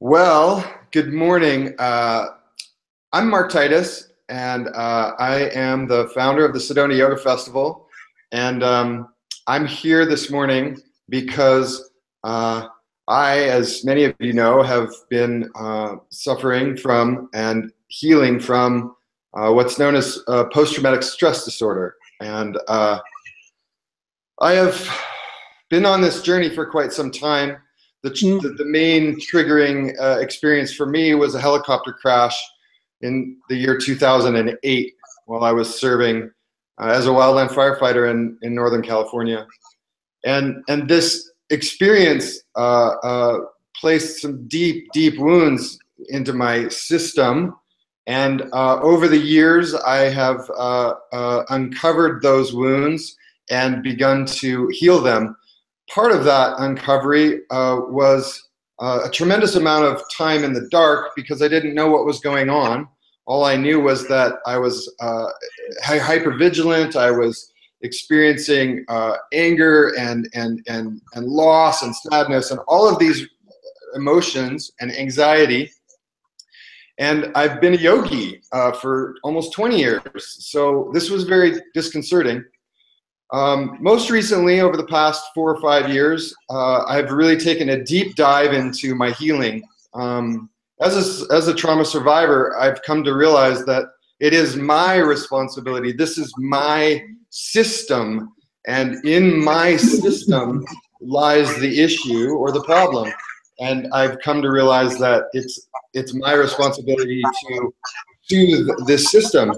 Well, good morning. I'm Mark Titus, and I am the founder of the Sedona Yoga Festival. And I'm here this morning because as many of you know, have been suffering from and healing from what's known as post-traumatic stress disorder. And I have been on this journey for quite some time. The main triggering experience for me was a helicopter crash in the year 2008 while I was serving as a wildland firefighter in Northern California. And this experience placed some deep wounds into my system. And over the years, I have uncovered those wounds and begun to heal them. Part of that uncovery was a tremendous amount of time in the dark because I didn't know what was going on. All I knew was that I was hypervigilant. I was experiencing anger and loss and sadness and all of these emotions and anxiety. And I've been a yogi for almost 20 years. So this was very disconcerting. Most recently, over the past 4 or 5 years, I've really taken a deep dive into my healing. As a trauma survivor, I've come to realize that it is my responsibility. This is my system, and in my system lies the issue or the problem. And I've come to realize that it's my responsibility to soothe this system.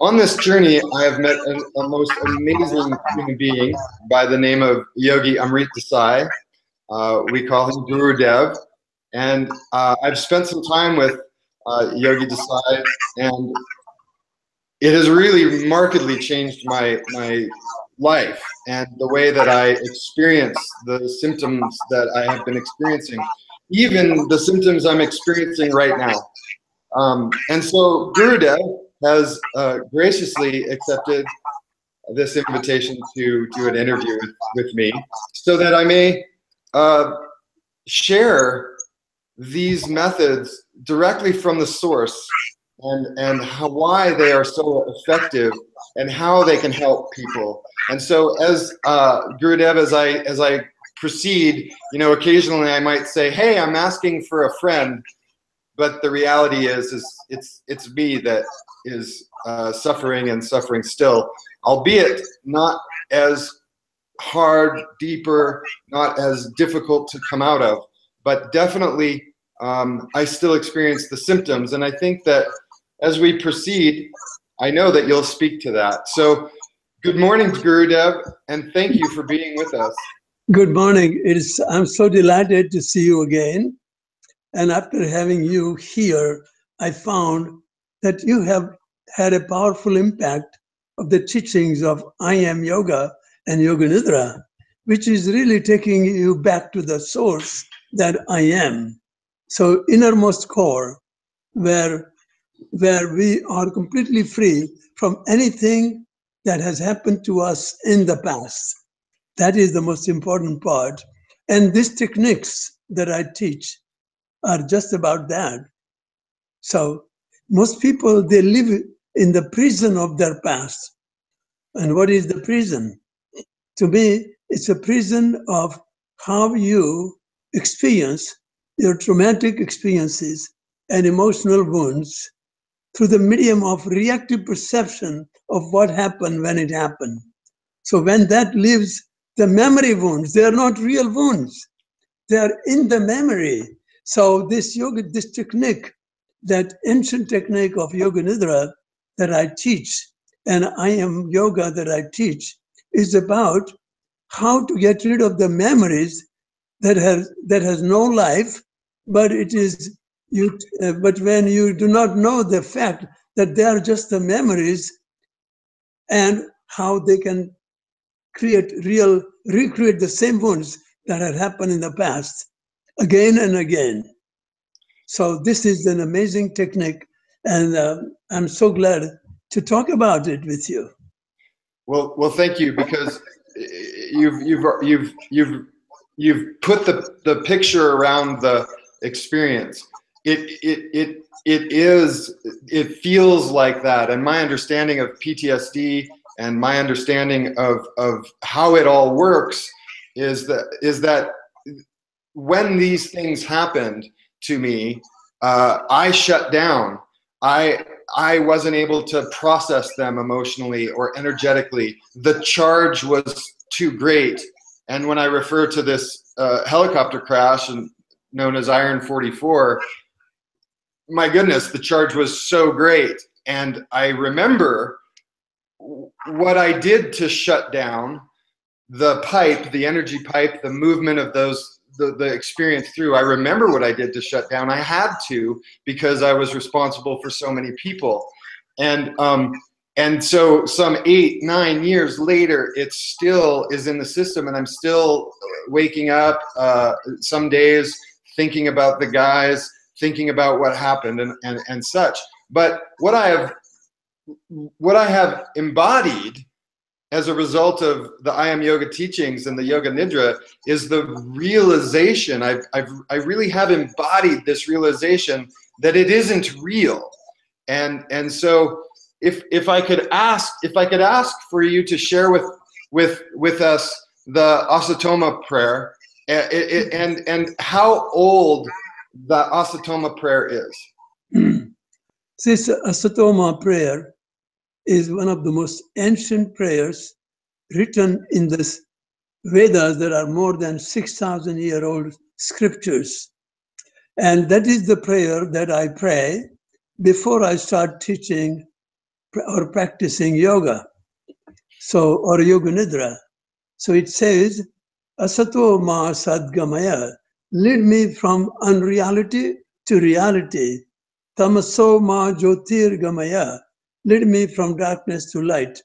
On this journey, I have met a most amazing human being by the name of Yogi Amrit Desai. We call him Guru Dev. And I've spent some time with Yogi Desai, and it has really markedly changed my life and the way that I experience the symptoms that I have been experiencing, even the symptoms I'm experiencing right now. And so Guru Dev has graciously accepted this invitation to do an interview with me so that I may share these methods directly from the source and why they are so effective and how they can help people. And so as Guru Dev, as I proceed, occasionally I might say, hey, I'm asking for a friend. But the reality is it's me that is suffering and suffering still, albeit not as hard, deeper, not as difficult to come out of, but definitely I still experience the symptoms. And I think that as we proceed, I know that you'll speak to that. So good morning, Guru Dev, and thank you for being with us. Good morning. I'm so delighted to see you again. And after having you here, I found that you have had a powerful impact of the teachings of I Am Yoga and Yoga Nidra, which is really taking you back to the source that I am. So innermost core, where we are completely free from anything that has happened to us in the past. That is the most important part. And these techniques that I teach are just about that. So most people, they live in the prison of their past. And what is the prison? To me, it's a prison of how you experience your traumatic experiences and emotional wounds through the medium of reactive perception of what happened when it happened. So when that lives, the memory wounds, they are not real wounds. They are in the memory. So this yoga, this technique, that ancient technique of Yoga Nidra that I teach, and I Am Yoga that I teach, is about how to get rid of the memories that has no life, but it is you. But when you do not know the fact that they are just the memories, and how they can recreate the same wounds that had happened in the past again and again. So this is an amazing technique, and I'm so glad to talk about it with you. Well, thank you, because you've put the picture around the experience. It feels like that. And my understanding of PTSD and my understanding of how it all works is that when these things happened to me, I shut down. I wasn't able to process them emotionally or energetically. The charge was too great. And when I refer to this helicopter crash, and known as Iron 44, my goodness, the charge was so great. And I remember what I did to shut down the pipe, the energy pipe, the movement of those, the experience through. I remember what I did to shut down. I had to, because I was responsible for so many people. And so some 8-9 years later, it still is in the system, and I'm still waking up some days thinking about the guys, thinking about what happened and such. But what I have embodied as a result of the I Am Yoga teachings and the Yoga Nidra is the realization. I really have embodied this realization that it isn't real. And so if I could ask for you to share with us the Asatoma prayer, and how old the Asatoma prayer is. This Asatoma prayer is one of the most ancient prayers written in the Vedas. There are more than 6,000-year-old scriptures. And that is the prayer that I pray before I start teaching or practicing yoga, or Yoga Nidra. So it says, Asato ma sadgamaya, lead me from unreality to reality. Tamaso ma jyotirgamaya, lead me from darkness to light.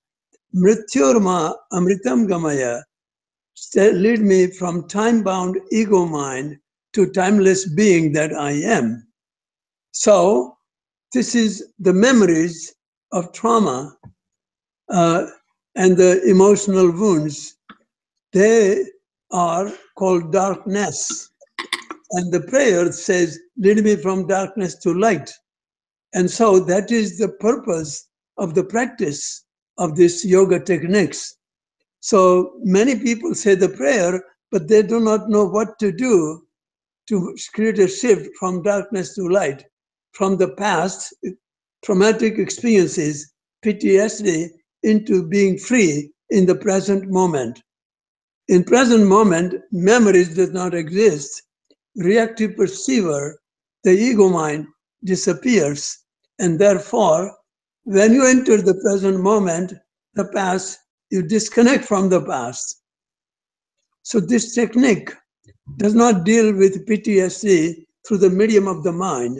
Mrityur ma amritam gamaya, lead me from time-bound ego mind to timeless being that I am. So this is the memories of trauma and the emotional wounds. They are called darkness. And the prayer says, lead me from darkness to light. And so that is the purpose of the practice of this yoga techniques. So many people say the prayer, but they do not know what to do to create a shift from darkness to light, from the past traumatic experiences, PTSD, into being free in the present moment. In present moment, memories does not exist. Reactive perceiver, the ego mind, disappears. And therefore, when you enter the present moment, the past, you disconnect from the past. So this technique does not deal with PTSD through the medium of the mind,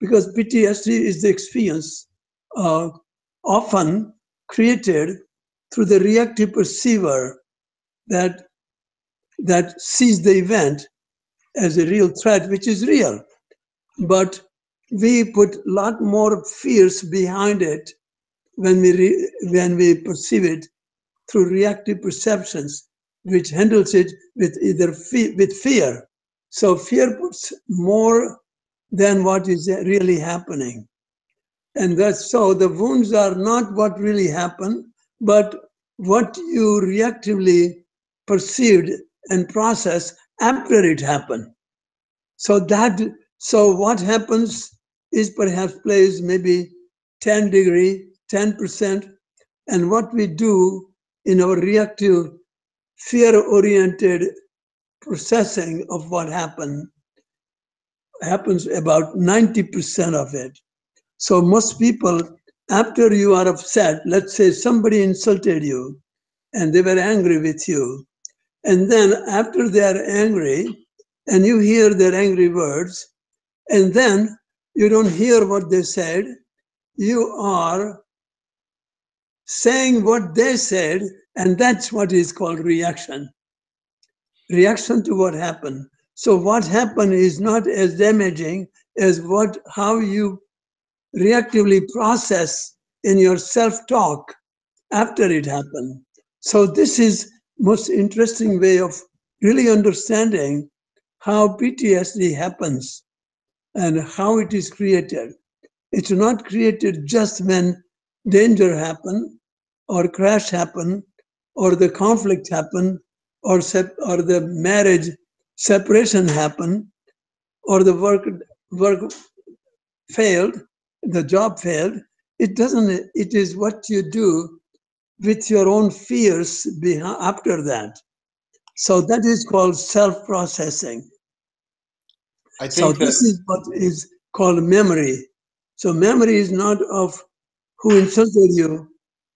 because PTSD is the experience often created through the reactive perceiver that sees the event as a real threat, which is real. But we put a lot more fears behind it when we perceive it through reactive perceptions, which handles it with either with fear. So fear puts more than what is really happening. And that's so the wounds are not what really happened, but what you reactively perceived and processed after it happened. So what happens is perhaps plays maybe 10%, and what we do in our reactive fear-oriented processing of what happened happens about 90% of it. So most people, after you are upset, let's say somebody insulted you and they were angry with you, and then after they are angry and you hear their angry words, and then you don't hear what they said, you are saying what they said, and that's what is called reaction. Reaction to what happened. So what happened is not as damaging as how you reactively process in your self-talk after it happened. So this is most interesting way of really understanding how PTSD happens and how it is created. It's not created just when danger happen or crash happen or the conflict happen or the marriage separation happen or the work failed, the job failed. It doesn't. It is what you do with your own fears after that. So that is called self-processing. I So think that this is what is called memory. So memory is not of who insulted you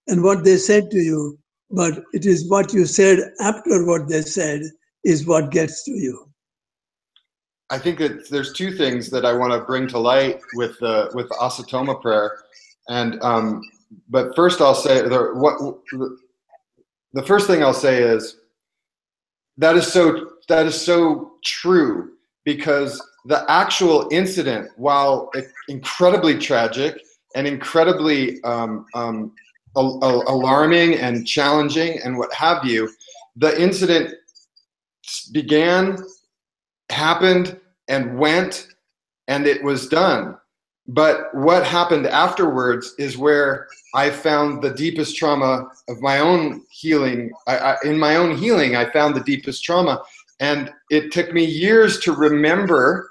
and what they said to you, but it is what you said after what they said is what gets to you. I think that there's two things that I want to bring to light with the Asatoma prayer, and but first I'll say the first thing I'll say is that is so true, because the actual incident, while incredibly tragic and incredibly alarming and challenging and what have you, the incident happened and went, and it was done. But what happened afterwards is where I found the deepest trauma of my own healing. In my own healing, I found the deepest trauma. And it took me years to remember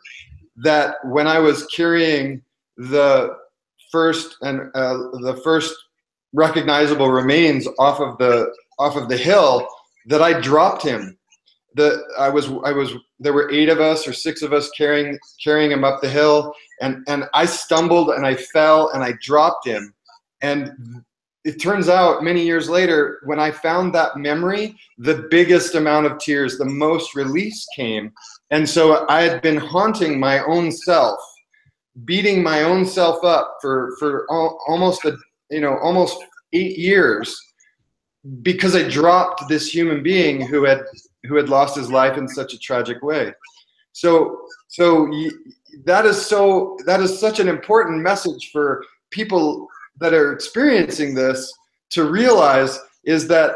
that when I was carrying the first recognizable remains off of the hill, that I dropped him. There were 8 of us or 6 of us carrying him up the hill, and I stumbled and I fell and I dropped him. And it turns out many years later, when I found that memory, the biggest amount of tears, the most release came. And so I had been haunting my own self, beating my own self up for almost 8 years, because I dropped this human being who had lost his life in such a tragic way. So that is such an important message for people that are experiencing this to realize, is that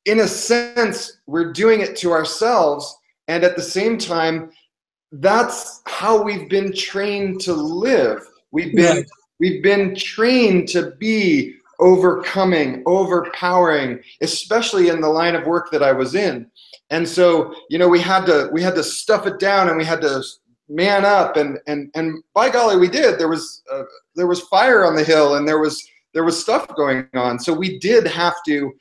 in a sense we're doing it to ourselves, and at the same time that's how we've been trained to live. We've been trained to be overcoming, overpowering, especially in the line of work that I was in. And so, we had to stuff it down, and we had to man up, and by golly, we did. There was fire on the hill, and there was stuff going on. So we did have to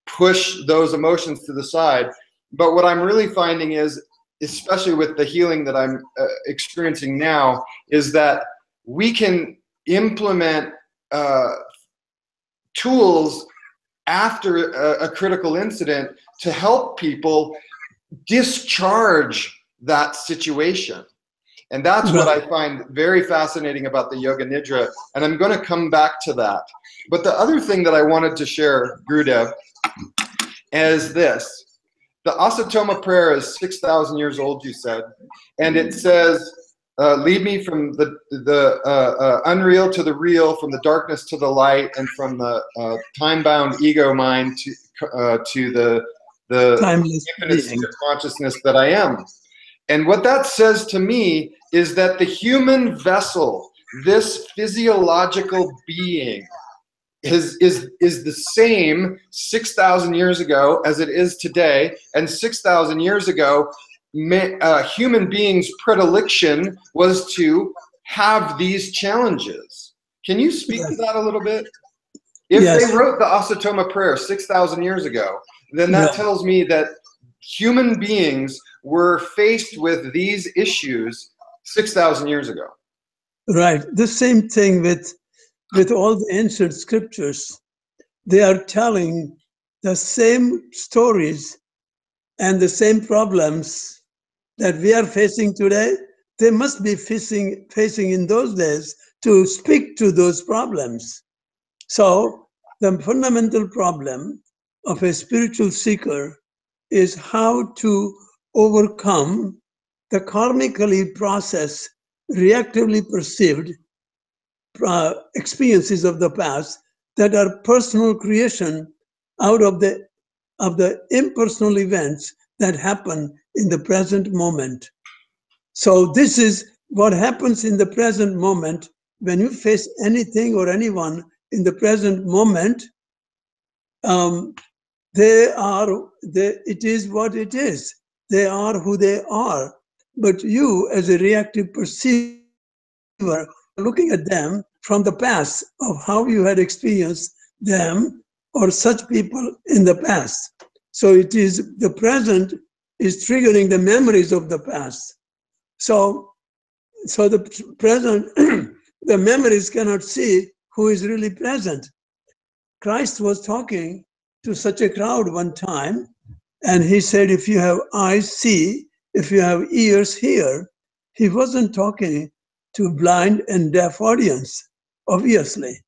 push those emotions to the side. But what I'm really finding is, especially with the healing that I'm experiencing now, is that we can implement tools after a critical incident to help people discharge that situation. And that's what I find very fascinating about the Yoga Nidra, and I'm going to come back to that. But the other thing that I wanted to share, Gurudev, is this. The Asatoma prayer is 6,000 years old, you said, and it says, lead me from the unreal to the real, from the darkness to the light, and from the time-bound ego mind to the infinite state of consciousness that I am. And what that says to me is that the human vessel, this physiological being, is the same 6,000 years ago as it is today. And 6,000 years ago, human beings' predilection was to have these challenges. Can you speak to that a little bit? If they wrote the Asatoma prayer 6,000 years ago, then that tells me that human beings were faced with these issues 6,000 years ago. Right. The same thing with all the ancient scriptures. They are telling the same stories and the same problems that we are facing today. They must be facing in those days to speak to those problems. So the fundamental problem of a spiritual seeker is how to overcome the karmically processed, reactively perceived experiences of the past that are personal creation out of the impersonal events that happen in the present moment. So this is what happens in the present moment. When you face anything or anyone in the present moment, it is what it is. They are who they are. But you, as a reactive perceiver, looking at them from the past of how you had experienced them or such people in the past. So it is the present is triggering the memories of the past. So the present, the memories cannot see who is really present. Christ was talking to such a crowd one time, and he said, if you have eyes, see, if you have ears, hear. He wasn't talking to blind and deaf audience, obviously.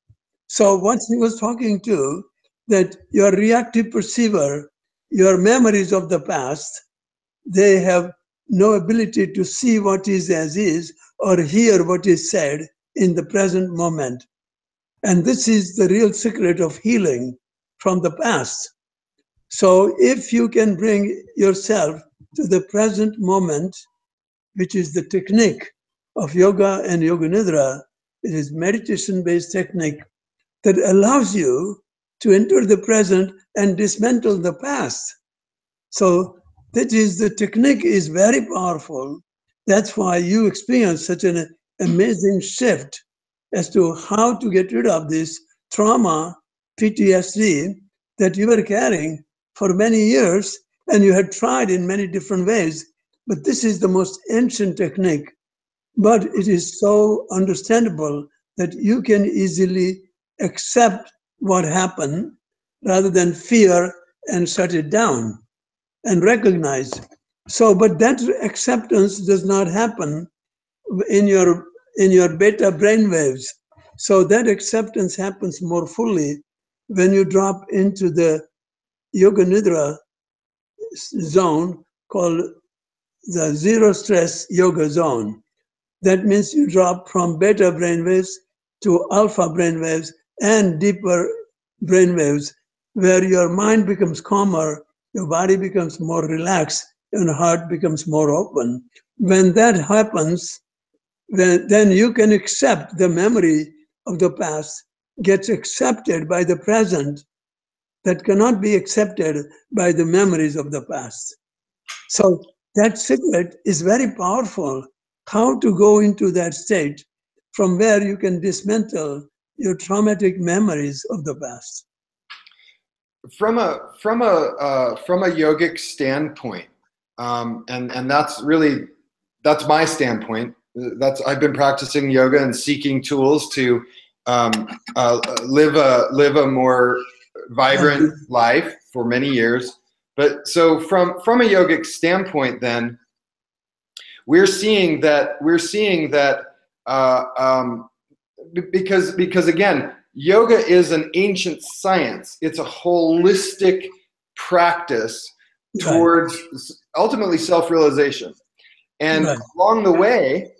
So what he was talking to, that your reactive perceiver, your memories of the past, they have no ability to see what is as is or hear what is said in the present moment. And this is the real secret of healing from the past. So if you can bring yourself to the present moment, which is the technique of yoga and yoga nidra, it is meditation-based technique that allows you to enter the present and dismantle the past. So that is, the technique is very powerful. That's why you experience such an amazing shift as to how to get rid of this trauma, PTSD, that you were carrying for many years, and you had tried in many different ways. But this is the most ancient technique. But it is so understandable that you can easily accept what happened rather than fear and shut it down and recognize. So, but that acceptance does not happen in your beta brainwaves. So that acceptance happens more fully when you drop into the yoga nidra zone called the zero stress yoga zone. That means you drop from beta brainwaves to alpha brainwaves and deeper brainwaves, where your mind becomes calmer, your body becomes more relaxed, and heart becomes more open. When that happens, then you can accept the memory of the past, gets accepted by the present, that cannot be accepted by the memories of the past. So that secret is very powerful, how to go into that state from where you can dismantle your traumatic memories of the past. From a yogic standpoint, and that's my standpoint. I've been practicing yoga and seeking tools to live a more vibrant life for many years. But so from a yogic standpoint, then we're seeing that because again, yoga is an ancient science. It's a holistic practice towards ultimately self-realization. And along the way,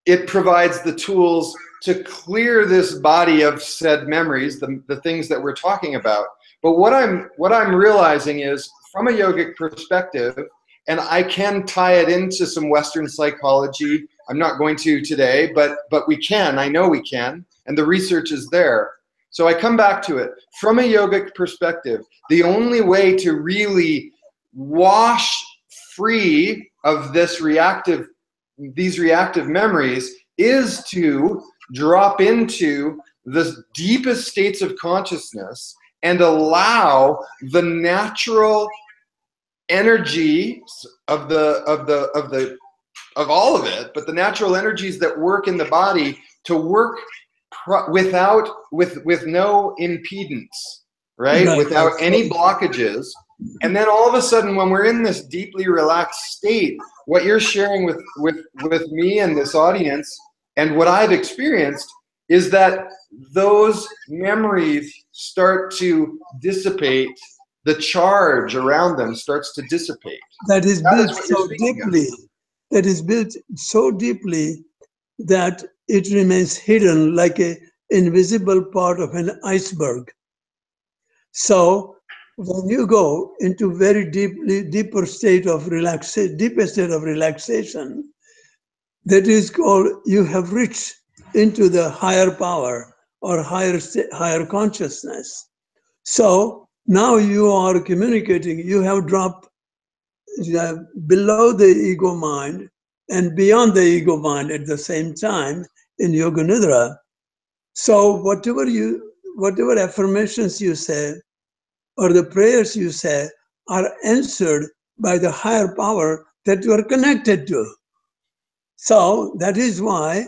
it provides the tools to clear this body of said memories, the things that we're talking about. But what I'm realizing is, from a yogic perspective, and I can tie it into some Western psychology. I'm not going to today, but we can. I know we can, and the research is there. So I come back to it. From a yogic perspective, the only way to really wash free of these reactive memories is to drop into the deepest states of consciousness and allow the natural energies of all of it, but the natural energies that work in the body to work with no impedance, right? Without any blockages. And then all of a sudden, when we're in this deeply relaxed state, what you're sharing with me and this audience, and what I've experienced, is that those memories start to dissipate. The charge around them starts to dissipate. That is built so deeply. That is built so deeply that it remains hidden like an invisible part of an iceberg. So when you go into very deeper state of deeper state of relaxation, that is called you have reached into the higher power or higher consciousness. So now you are communicating. You have dropped below the ego mind and beyond the ego mind at the same time in Yoga Nidra. So whatever affirmations you say or the prayers you say are answered by the higher power that you are connected to. So that is why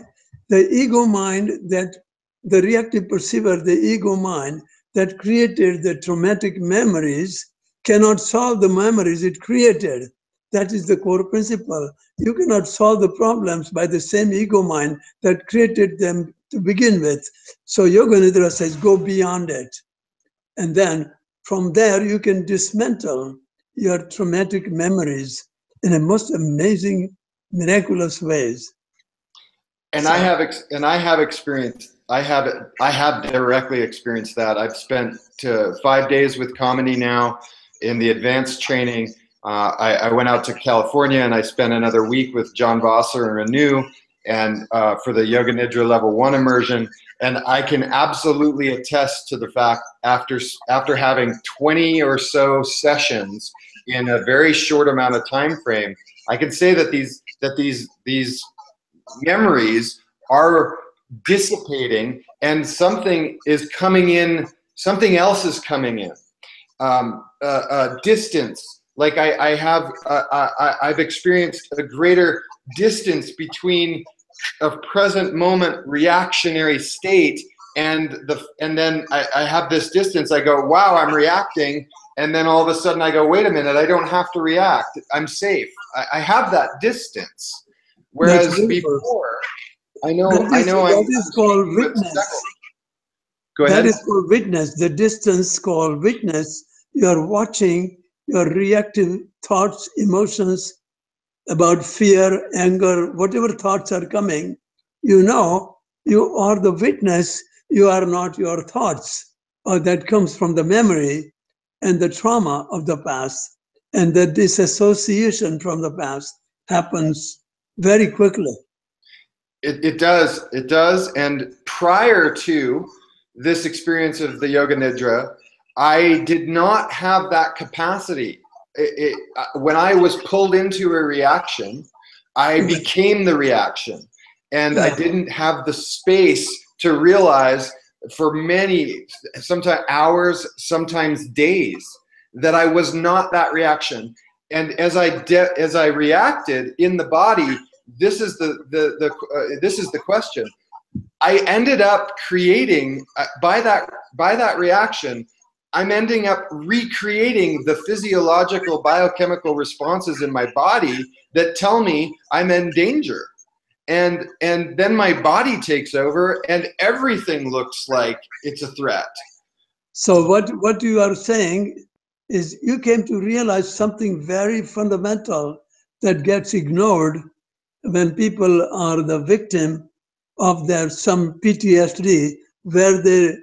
the ego mind, that the reactive perceiver, the ego mind that created the traumatic memories cannot solve the memories it created. That is the core principle. You cannot solve the problems by the same ego mind that created them to begin with. So Yoga Nidra says, go beyond it. And then from there, you can dismantle your traumatic memories in a most amazing, miraculous ways. And I have experienced. I have directly experienced that. I've spent 5 days with Kamini now in the advanced training. I went out to California and I spent another week with John Vosser and Renu and for the Yoga Nidra Level 1 immersion. And I can absolutely attest to the fact after having 20 or so sessions in a very short amount of time frame, I can say that these memories are dissipating and something is coming in, something else is coming in. Distance, like I've experienced a greater distance between a present moment reactionary state and then I have this distance. I go, wow, I'm reacting. And then all of a sudden I go, wait a minute, I don't have to react. I'm safe. I have that distance. Whereas before, that is called witness. Go ahead. That is called witness. The distance called witness. You are watching your reactive thoughts, emotions about fear, anger, whatever thoughts are coming. You know, you are the witness. You are not your thoughts. Or that comes from the memory and the trauma of the past. And the disassociation from the past happens very quickly. It does. And prior to this experience of the Yoga Nidra, I did not have that capacity. When I was pulled into a reaction, I became the reaction. And I didn't have the space to realize for many, sometimes hours, sometimes days, that I was not that reaction. And as I reacted in the body, this is the question. I ended up creating by that reaction. I'm ending up recreating the physiological biochemical responses in my body that tell me I'm in danger. And then my body takes over and everything looks like it's a threat. So what you are saying is you came to realize something very fundamental that gets ignored when people are the victim of some PTSD, where they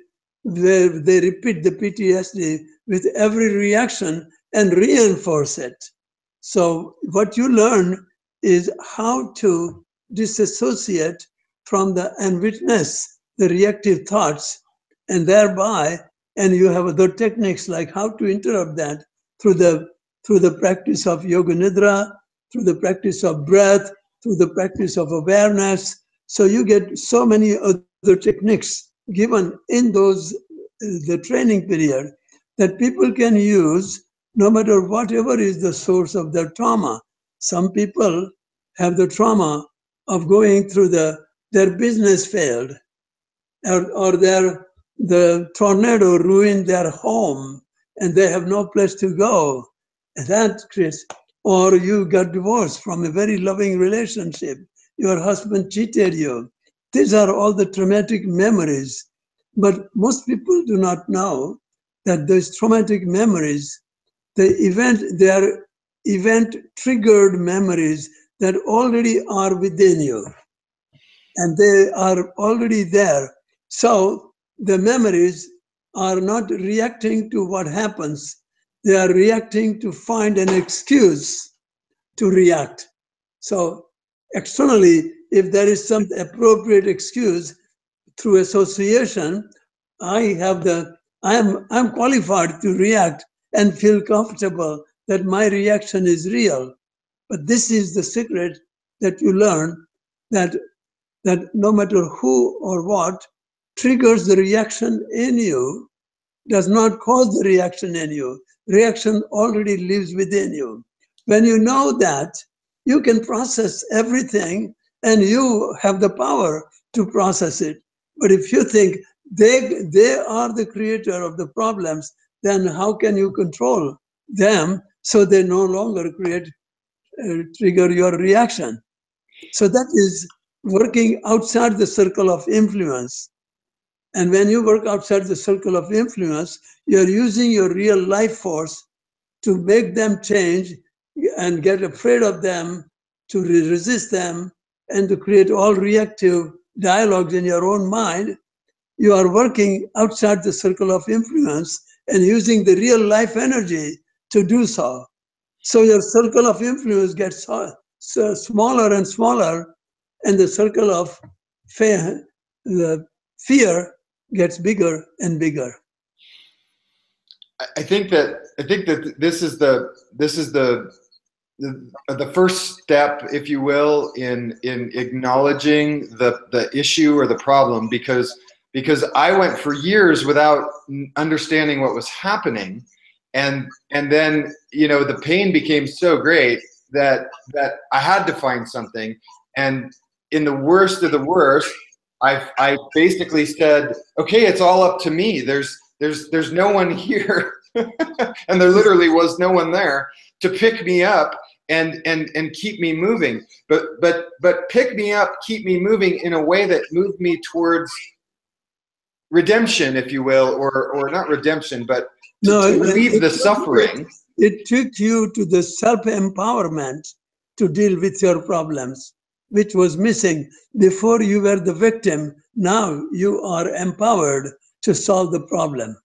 repeat the PTSD with every reaction and reinforce it. So what you learn is how to disassociate from and witness the reactive thoughts, and thereby, and you have other techniques like how to interrupt that through the practice of Yoga Nidra, through the practice of breath, through the practice of awareness. So you get so many other techniques given in the training period that people can use no matter whatever is the source of their trauma. Some people have the trauma of going through their business failed, or the tornado ruined their home and they have no place to go. And that creates, or you got divorced from a very loving relationship. Your husband cheated you. These are all the traumatic memories. But most people do not know that those traumatic memories, they are event-triggered memories that already are within you. And they are already there. So the memories are not reacting to what happens. They are reacting to find an excuse to react. So externally, if there is some appropriate excuse through association, I'm qualified to react and feel comfortable that my reaction is real. But this is the secret that you learn, that no matter who or what triggers the reaction in you does not cause the reaction in you. Reaction already lives within you. When you know that, you can process everything and you have the power to process it. But if you think they are the creator of the problems, then how can you control them so they no longer trigger your reaction? So that is working outside the circle of influence. And when you work outside the circle of influence, you're using your real life force to make them change and get afraid of them, to resist them, and to create all reactive dialogues in your own mind. You are working outside the circle of influence and using the real life energy to do so. So your circle of influence gets so smaller and smaller, and the circle of the fear gets bigger and bigger. I think that this is the first step, if you will, in acknowledging the issue or the problem, because I went for years without understanding what was happening, and then the pain became so great that I had to find something, and in the worst of the worst, I basically said, okay, it's all up to me. There's no one here, and there literally was no one there to pick me up and keep me moving. But pick me up, keep me moving in a way that moved me towards redemption, if you will, or not redemption, but to relieve the suffering. It took you to the self-empowerment to deal with your problems, which was missing. Before you were the victim, now you are empowered to solve the problem.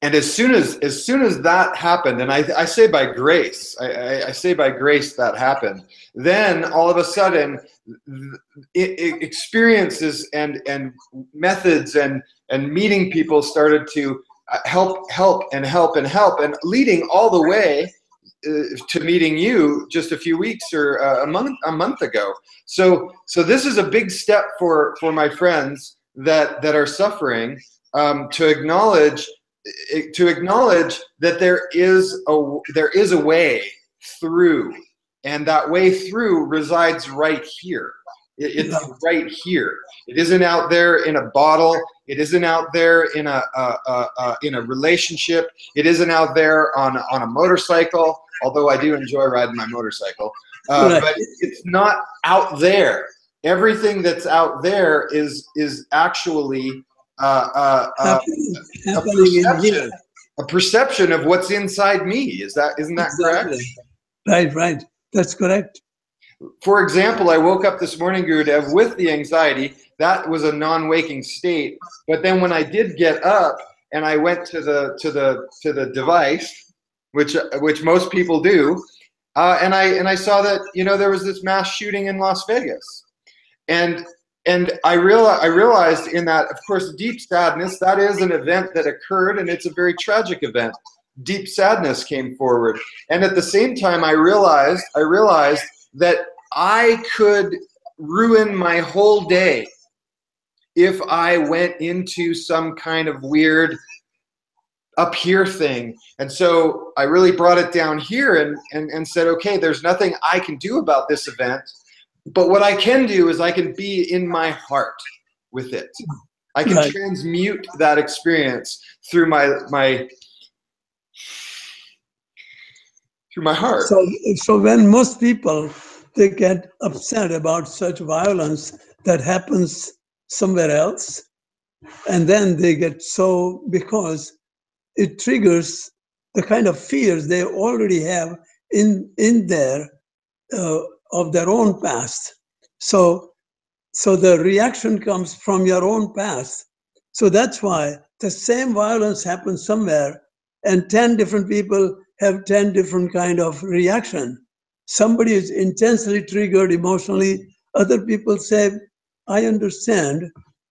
And as soon as that happened, and I say by grace, I say by grace that happened, then all of a sudden experiences and methods and meeting people started to help, and leading all the way to meeting you just a few weeks or a month ago. So this is a big step for my friends that are suffering, to acknowledge that there is a way through, and that way through resides right here. It's right here. It isn't out there in a bottle. It isn't out there in a relationship. It isn't out there on a motorcycle, although I do enjoy riding my motorcycle. But it's not out there. Everything that's out there is actually a perception of what's inside me. Isn't that correct? Right. That's correct. For example, I woke up this morning, Gurudev, with the anxiety. That was a non-waking state. But then when I did get up and I went to the device, which most people do, and I saw that there was this mass shooting in Las Vegas, and I realized in that, of course, deep sadness. That is an event that occurred, and it's a very tragic event. Deep sadness came forward, and at the same time, I realized that I could ruin my whole day if I went into some kind of weird up here thing. And so I really brought it down here and said, okay, there's nothing I can do about this event, but what I can do is I can be in my heart with it. I can transmute that experience through my heart. So when most people, they get upset about such violence that happens somewhere else, and then they get because it triggers the kind of fears they already have in there of their own past. So the reaction comes from your own past. So that's why the same violence happens somewhere, and 10 different people have 10 different kind of reaction. Somebody is intensely triggered emotionally. Other people say, I understand.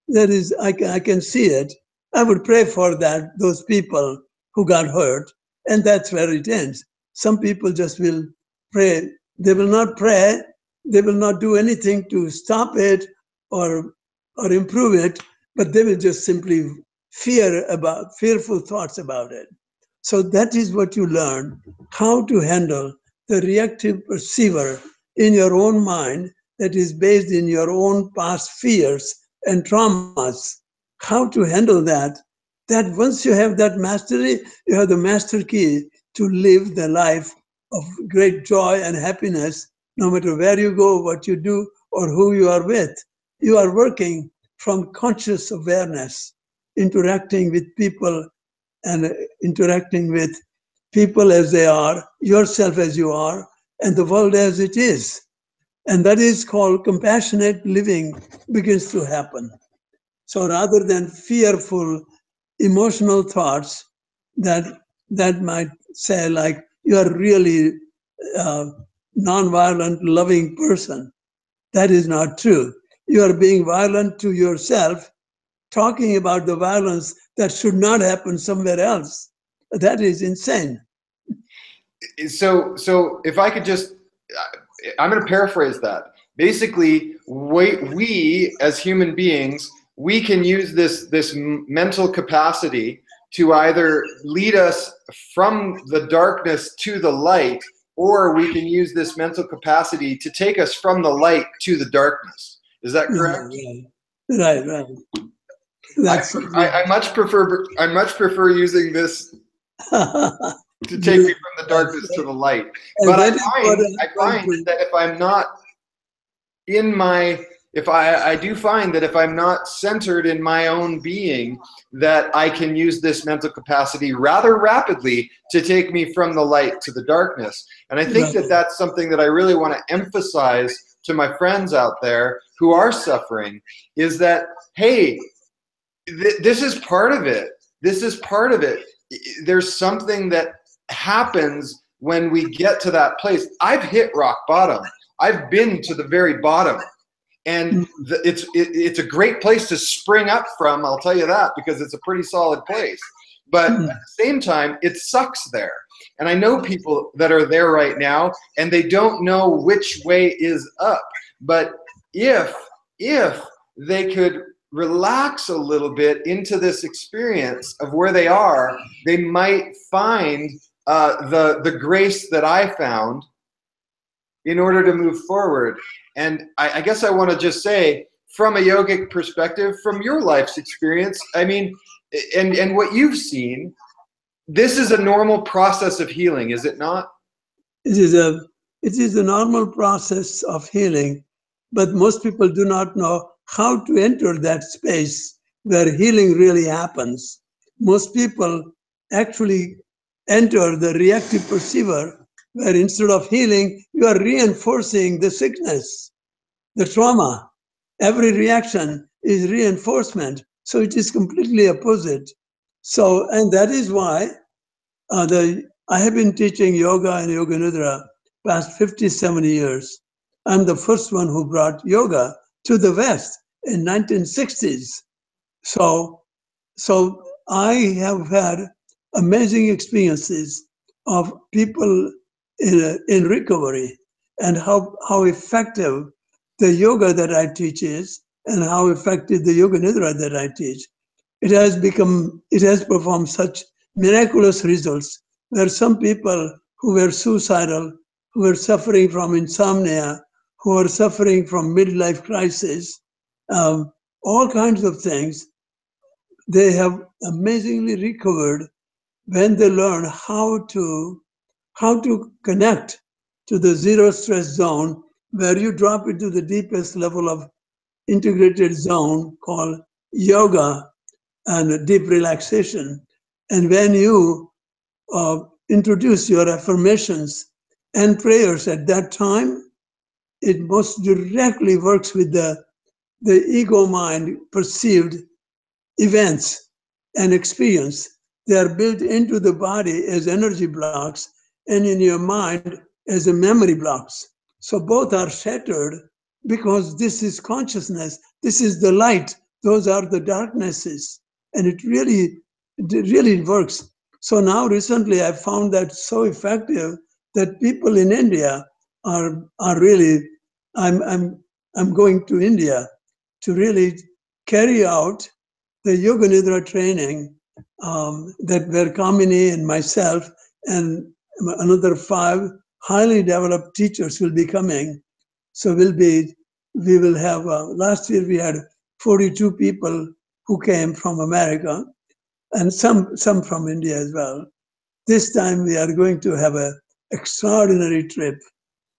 That is, I can see it. I would pray for those people who got hurt. And that's where it ends. Some people just will pray. They will not pray. They will not do anything to stop it or improve it, but they will just simply fearful thoughts about it. So that is what you learn, how to handle the reactive perceiver in your own mind that is based in your own past fears and traumas. How to handle that. That once you have that mastery, you have the master key to live the life of great joy and happiness, no matter where you go, what you do, or who you are with. You are working from conscious awareness, interacting with people and interacting with people as they are, yourself as you are, and the world as it is. And that is called compassionate living begins to happen. So rather than fearful emotional thoughts that might say like, you are really a non-violent, loving person, that is not true. You are being violent to yourself, talking about the violence that should not happen somewhere else. That is insane. So if I could just, I'm going to paraphrase that. Basically, we as human beings, we can use this mental capacity to either lead us from the darkness to the light, or we can use this mental capacity to take us from the light to the darkness. Is that correct? Right. That's I much prefer using this to take me from the darkness to the light. But I find that if I'm not in my, I do find that if I'm not centered in my own being, that I can use this mental capacity rather rapidly to take me from the light to the darkness. And I think that that's something that I really want to emphasize to my friends out there who are suffering, is that, hey, this is part of it. This is part of it. There's something that happens when we get to that place. I've hit rock bottom. I've been to the very bottom. And it's a great place to spring up from, I'll tell you that, because it's a pretty solid place. But at the same time, it sucks there. And I know people that are there right now, and they don't know which way is up. But if they could relax a little bit into this experience of where they are, they might find the grace that I found in order to move forward. And I guess I want to just say, from a yogic perspective, from your life's experience, I mean, and what you've seen, this is a normal process of healing, is it not? It is a normal process of healing, but most people do not know how to enter that space where healing really happens. Most people actually enter the reactive perceiver, where instead of healing, you are reinforcing the sickness, the trauma. Every reaction is reinforcement. So it is completely opposite. So, and that is why I have been teaching yoga and Yoga Nidra past 57 years. I'm the first one who brought yoga to the West in 1960s. So I have had amazing experiences of people in recovery, and how effective the yoga that I teach is, and how effective the Yoga Nidra that I teach. It has performed such miraculous results, where some people who were suicidal, who were suffering from insomnia, who were suffering from midlife crisis, all kinds of things, they have amazingly recovered when they learn how to connect to the zero stress zone, where you drop into the deepest level of integrated zone called yoga and deep relaxation. And when you introduce your affirmations and prayers at that time, it most directly works with the ego mind perceived events and experience. They are built into the body as energy blocks and in your mind as a memory blocks. So both are shattered because this is consciousness. This is the light. Those are the darknesses. And it really works. So now recently I found that so effective that people in India are really, I'm going to India to really carry out the Yoga Nidra training that where Kamini and myself and another 5 highly developed teachers will be coming. So we will have, last year we had 42 people who came from America and some from India as well. This time we are going to have an extraordinary trip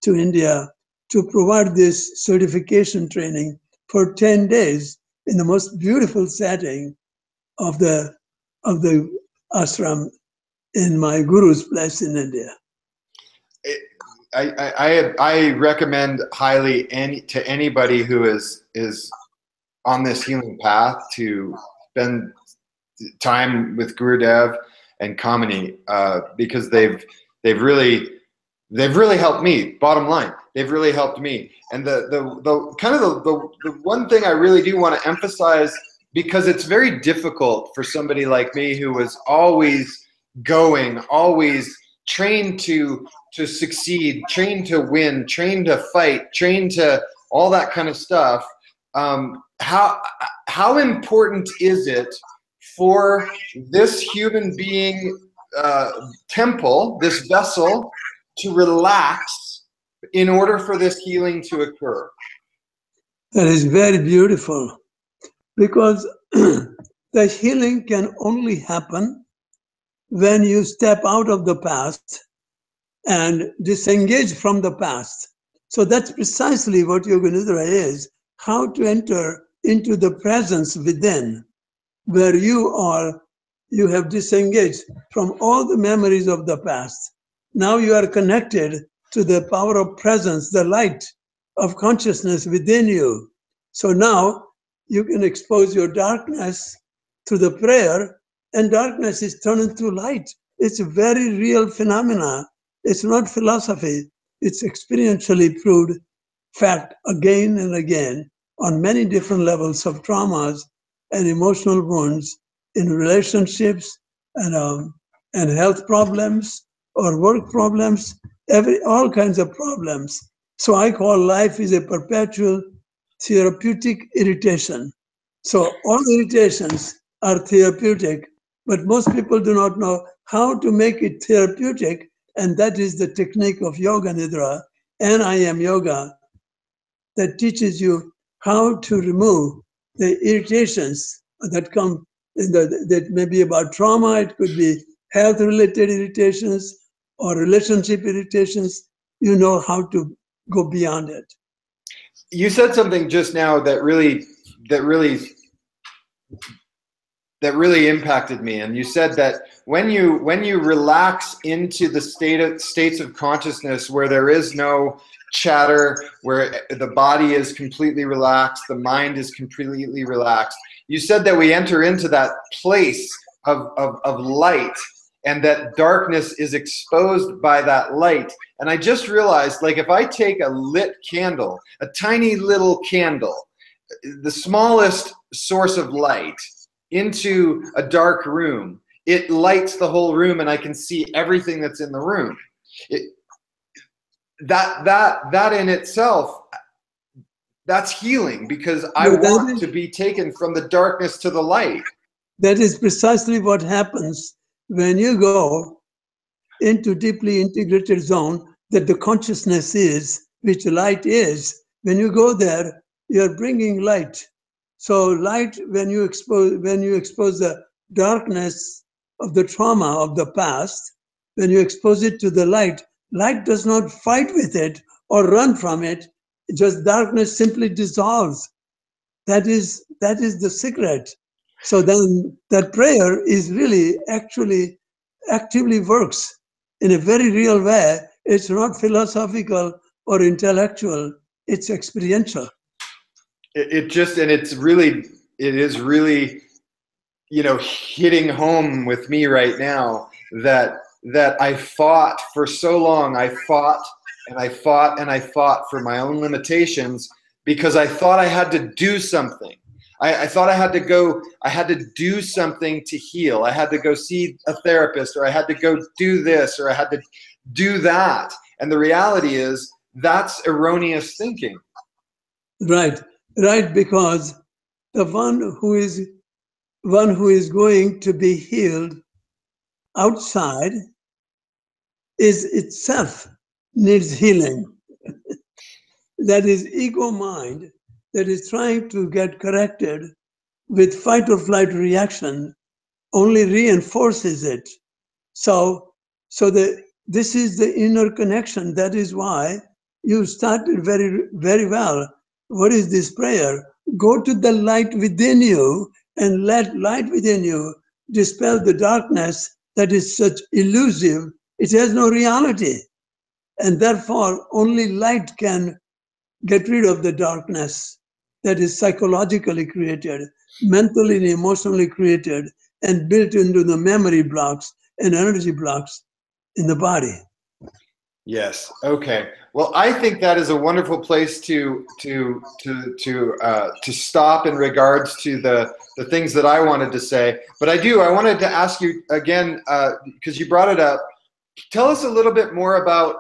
to India to provide this certification training for 10 days in the most beautiful setting of the ashram in my guru's place in India. I recommend highly to anybody who is on this healing path to spend time with Gurudev and Kamini because they've really helped me. Bottom line, they've really helped me. And the kind of the one thing I really do want to emphasize, because it's very difficult for somebody like me who was always going, always trained to succeed, trained to win, trained to fight, trained to all that kind of stuff. How important is it for this human being temple, this vessel, to relax in order for this healing to occur? That is very beautiful, because the healing can only happen when you step out of the past and disengage from the past. So that's precisely what Yoga Nidra is, how to enter into the presence within, where you have disengaged from all the memories of the past. Now you are connected to the power of presence, the light of consciousness within you. So now you can expose your darkness through the prayer, and darkness is turned into light. It's a very real phenomena. It's not philosophy. It's experientially proved fact again and again on many different levels of traumas and emotional wounds in relationships and health problems or work problems, all kinds of problems. So I call life is a perpetual therapeutic irritation. So all irritations are therapeutic, but most people do not know how to make it therapeutic, and that is the technique of Yoga Nidra and I Am Yoga that teaches you how to remove the irritations that come that may be about trauma. It could be health-related irritations or relationship irritations. You know how to go beyond it. You said something just now that really impacted me, and you said that when you relax into the states of consciousness where there is no chatter, where the body is completely relaxed, the mind is completely relaxed, you said that we enter into that place of light, and that darkness is exposed by that light. And I just realized, like, if I take a lit candle, a tiny little candle, the smallest source of light, into a dark room, it lights the whole room and I can see everything that's in the room. That in itself, that's healing, because I want to be taken from the darkness to the light. That is precisely what happens when you go into deeply integrated zone that the consciousness is, which light is. When you go there, you're bringing light. So light, when you expose the darkness of the trauma of the past, when you expose it to the light, light does not fight with it or run from it. Just darkness simply dissolves. That is the secret. So then that prayer is really actually actively works in a very real way. It's not philosophical or intellectual. It's experiential. It is really hitting home with me right now, that I fought for so long. I fought and I fought and I fought for my own limitations because I thought I had to do something. I thought I had to do something to heal. I had to go see a therapist, or I had to go do this, or I had to do that. And the reality is that's erroneous thinking. Right, because the one who is going to be healed outside is itself needs healing. That is ego mind that is trying to get corrected with fight or flight reaction only reinforces it. So this is the inner connection. That is why you started very, very well. What is this prayer? Go to the light within you and let light within you dispel the darkness that is such elusive. It has no reality. And therefore, only light can get rid of the darkness that is psychologically created, mentally and emotionally created, and built into the memory blocks and energy blocks in the body. Yes. Okay. Well, I think that is a wonderful place to stop in regards to the things that I wanted to say. But I wanted to ask you again, because you brought it up. Tell us a little bit more about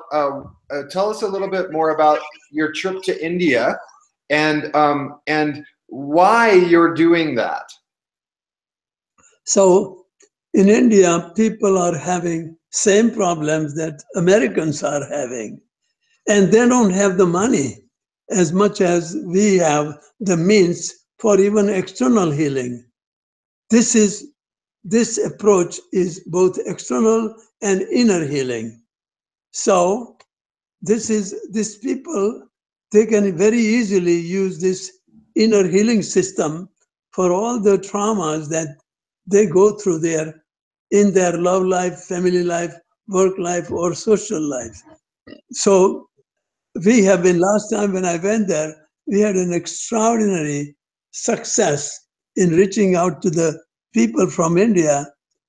your trip to India, and why you're doing that. So in India, people are having same problems that Americans are having, and they don't have the money as much as we have the means for even external healing. This approach is both external and inner healing. So these people, they can very easily use this inner healing system for all the traumas that they go through in their love life, family life, work life, or social life. So we have been, last time when I went there, we had an extraordinary success in reaching out to the people from India.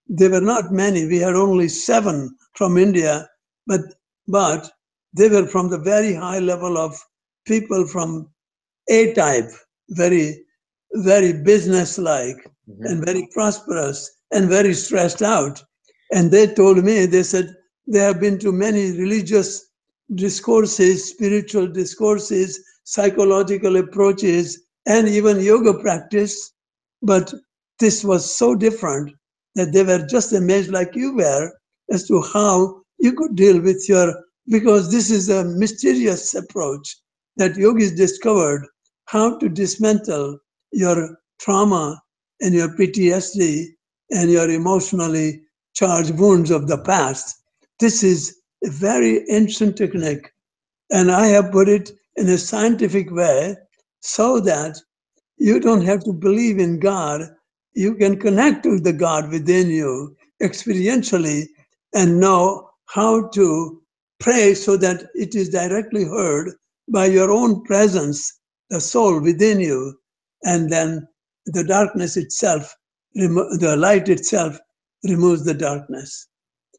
There were not many. We had only 7 from India, but they were from the very high level of people from A type, very, very business-like, mm-hmm. and very prosperous and very stressed out. And they told me, they said, they have been to many religious discourses, spiritual discourses, psychological approaches, and even yoga practice. But this was so different that they were just amazed, like you were, as to how you could deal with because this is a mysterious approach that yogis discovered, how to dismantle your trauma and your PTSD and your emotionally charged wounds of the past. This is a very ancient technique, and I have put it in a scientific way so that you don't have to believe in God. You can connect with the God within you experientially and know how to pray so that it is directly heard by your own presence, the soul within you, and then the darkness itself, the light itself removes the darkness.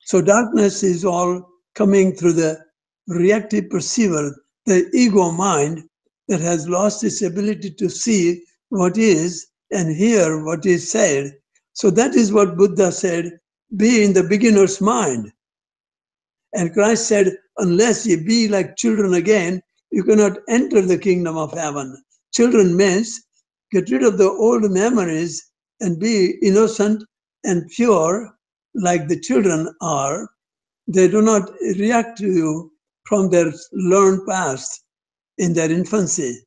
So darkness is all coming through the reactive perceiver, the ego mind that has lost its ability to see what is and hear what is said. So that is what Buddha said, be in the beginner's mind. And Christ said, unless you be like children again, you cannot enter the kingdom of heaven. Children means get rid of the old memories and be innocent and pure like the children are. They do not react to you from their learned past in their infancy.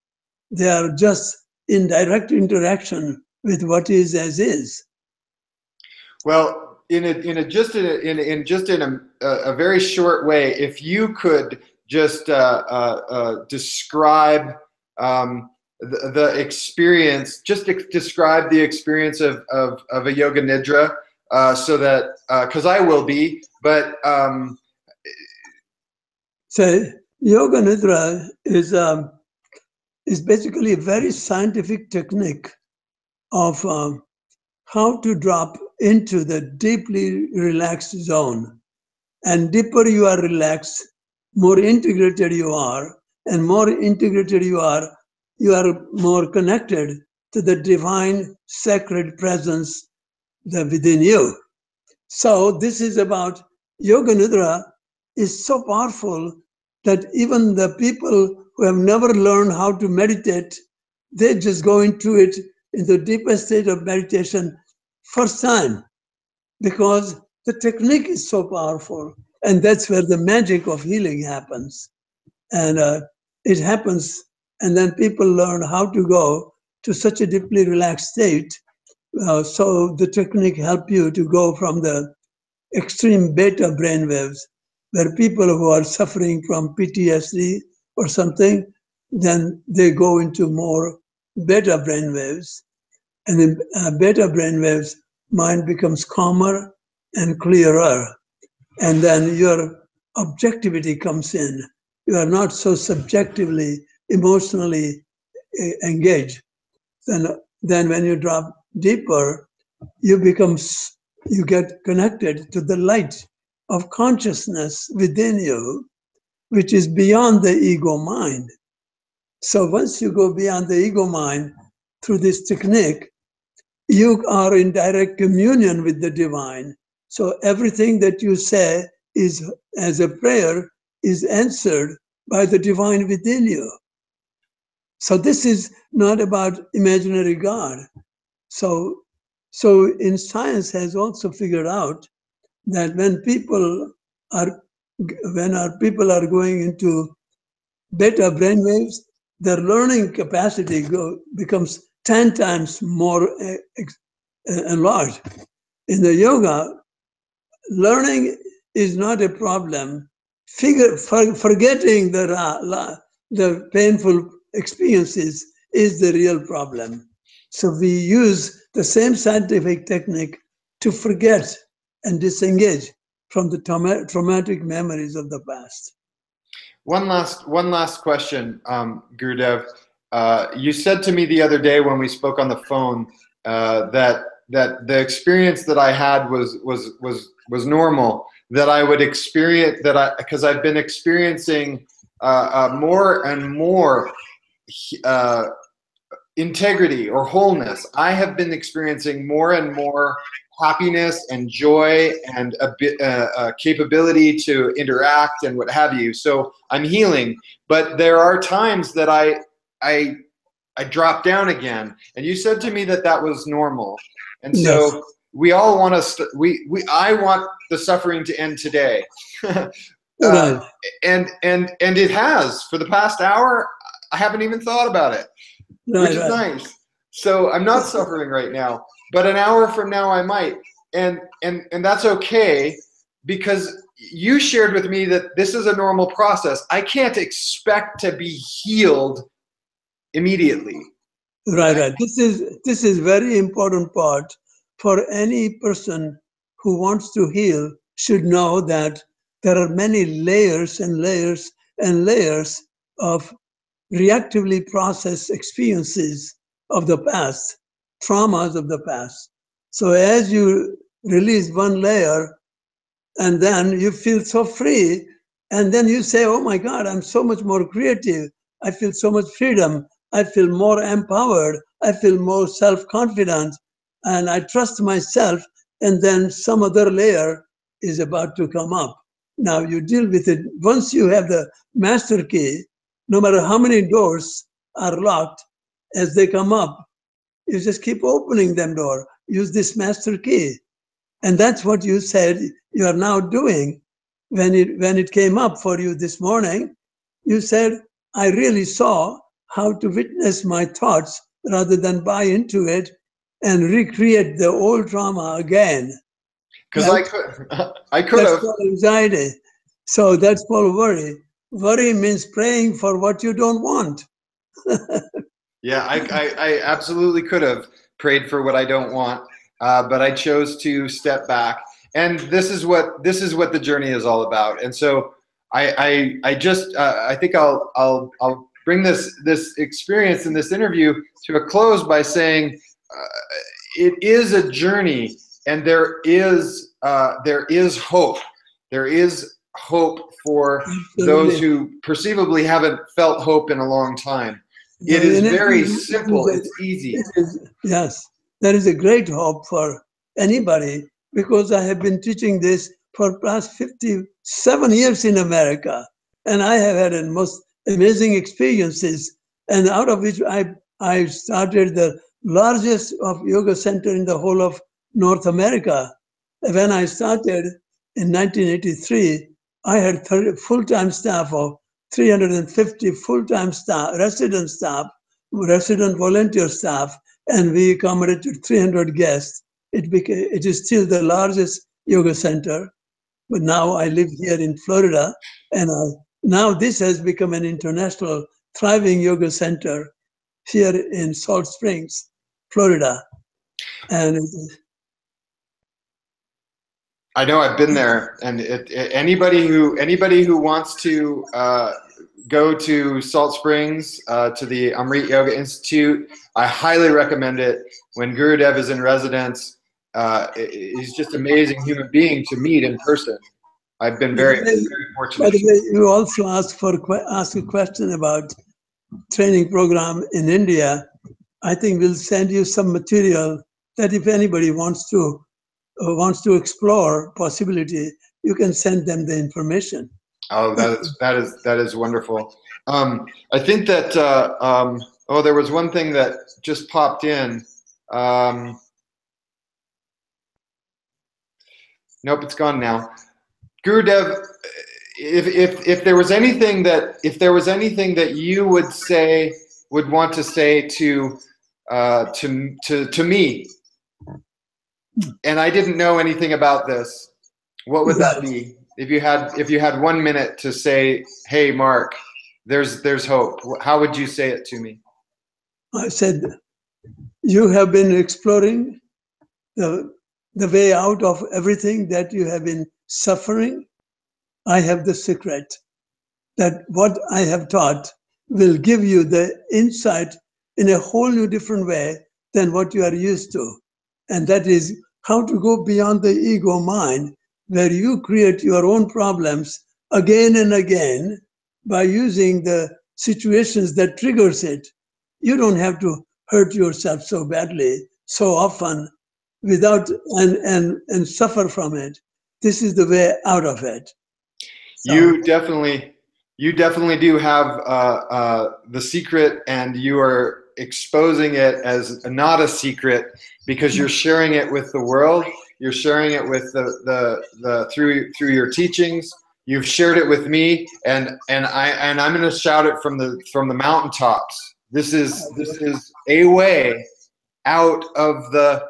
They are just in direct interaction with what is as is. Well, in a very short way, if you could just describe the experience, describe the experience of a yoga nidra, so that because I will be, but so yoga nidra is basically a very scientific technique of how to drop into the deeply relaxed zone. And deeper you are relaxed, more integrated you are, and more integrated you are more connected to the divine sacred presence that within you. So this is about Yoga Nidra is so powerful that even the people who have never learned how to meditate, they just go into it in the deepest state of meditation first time, because the technique is so powerful. And that's where the magic of healing happens. And it happens, and then people learn how to go to such a deeply relaxed state. So the technique helps you to go from the extreme beta brainwaves, where people who are suffering from PTSD or something, then they go into more beta brainwaves. And in beta brainwaves, mind becomes calmer and clearer. And then your objectivity comes in. You are not so subjectively, emotionally engaged. Then when you drop deeper, you get connected to the light of consciousness within you, which is beyond the ego mind. So once you go beyond the ego mind through this technique, you are in direct communion with the divine. So everything that you say is as a prayer is answered by the divine within you. So this is not about imaginary God. So in science has also figured out that when our people are going into beta brainwaves, their learning capacity becomes 10 times more enlarged. In the yoga, learning is not a problem. Forgetting the painful experiences is the real problem. So we use the same scientific technique to forget and disengage from the traumatic memories of the past. One last question, Gurudev. You said to me the other day when we spoke on the phone that the experience that I had was normal. That I would experience because I've been experiencing more and more integrity or wholeness. I have been experiencing more and more happiness and joy and a capability to interact and what have you. So I'm healing, but there are times that I drop down again. And you said to me that was normal. And so Yes. we all want I want the suffering to end today. Right. And it has for the past hour. I haven't even thought about it, which is nice. So I'm not suffering right now, but an hour from now I might, and that's okay, because you shared with me that this is a normal process. I can't expect to be healed immediately. Right. This is very important part for any person who wants to heal should know that there are many layers and layers and layers of reactively processed experiences of the past, traumas of the past. So as you release one layer, and then you feel so free, and then you say, oh my God, I'm so much more creative. I feel so much freedom. I feel more empowered. I feel more self-confident, and I trust myself. And then some other layer is about to come up. Now you deal with it. Once you have the master key, no matter how many doors are locked, as they come up, you just keep opening them door. Use this master key. And that's what you said you are now doing. When it came up for you this morning, you said, I really saw how to witness my thoughts rather than buy into it and recreate the old trauma again. Because I could That's have. called anxiety. So that's called worry. Worry means praying for what you don't want. Yeah, I absolutely could have prayed for what I don't want, but I chose to step back. And this is what the journey is all about. And so I think I'll bring this experience in this interview to a close by saying, it is a journey, and there is hope. There is hope for those who perceivably haven't felt hope in a long time. It is very simple. It's easy. Yes, there is a great hope for anybody, because I have been teaching this for past 57 years in America, and I have had the most amazing experiences, and out of which I started the largest of yoga center in the whole of North America. When I started in 1983, I had full-time staff of 350 full-time staff, resident volunteer staff, and we accommodated 300 guests. It is still the largest yoga center, but now I live here in Florida, and now this has become an international thriving yoga center here in Salt Springs, Florida. And I know, I've been there, and anybody who wants to go to Salt Springs, to the Amrit Yoga Institute, I highly recommend it. When Gurudev is in residence, he's just an amazing human being to meet in person. I've been very fortunate. By the way, you also asked a question about training program in India. I think we'll send you some material that if anybody wants to explore possibility, you can send them the information. Oh, that is wonderful. I think that there was one thing that just popped in. Nope, it's gone now. Gurudev, if there was anything that you would want to say to me, and I didn't know anything about this, what would that be? If you had 1 minute to say, "Hey, Mark, there's hope," how would you say it to me? I said, you have been exploring the way out of everything that you have been suffering. I have the secret that what I have taught will give you the insight in a whole new different way than what you are used to. And that is how to go beyond the ego mind, where you create your own problems again and again by using the situations that triggers it. You don't have to hurt yourself so badly, so often, without and suffer from it. This is the way out of it. So. You definitely do have the secret, and you are exposing it as not a secret, because you're sharing it with the world. You're sharing it with through your teachings. You've shared it with me, and I'm going to shout it from the mountaintops. This is a way out of the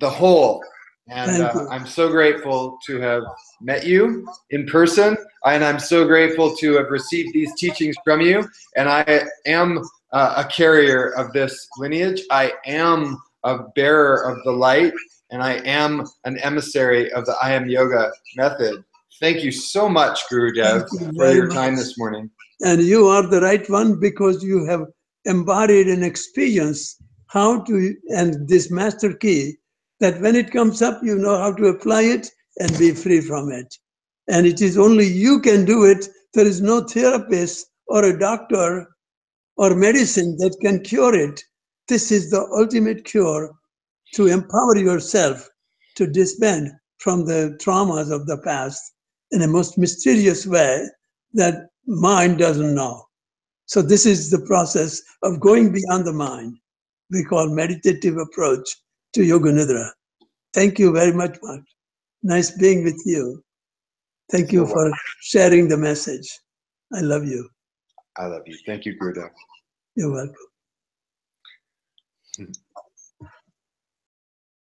hole. And I'm so grateful to have met you in person, and I'm so grateful to have received these teachings from you. And I am a carrier of this lineage. I am a bearer of the light, and I am an emissary of the I Am Yoga method. Thank you so much, Gurudev, for your time this morning. And you are the right one, because you have embodied an experience how to, and this master key, that when it comes up, you know how to apply it and be free from it. And it is only you can do it. There is no therapist or a doctor or medicine that can cure it. This is the ultimate cure, to empower yourself to disband from the traumas of the past in a most mysterious way that mind doesn't know. So this is the process of going beyond the mind. We call meditative approach to Yoga Nidra. Thank you very much, Mark. Nice being with you. Thank you for sharing the message. I love you. I love you. Thank you, Gurudev. You're welcome.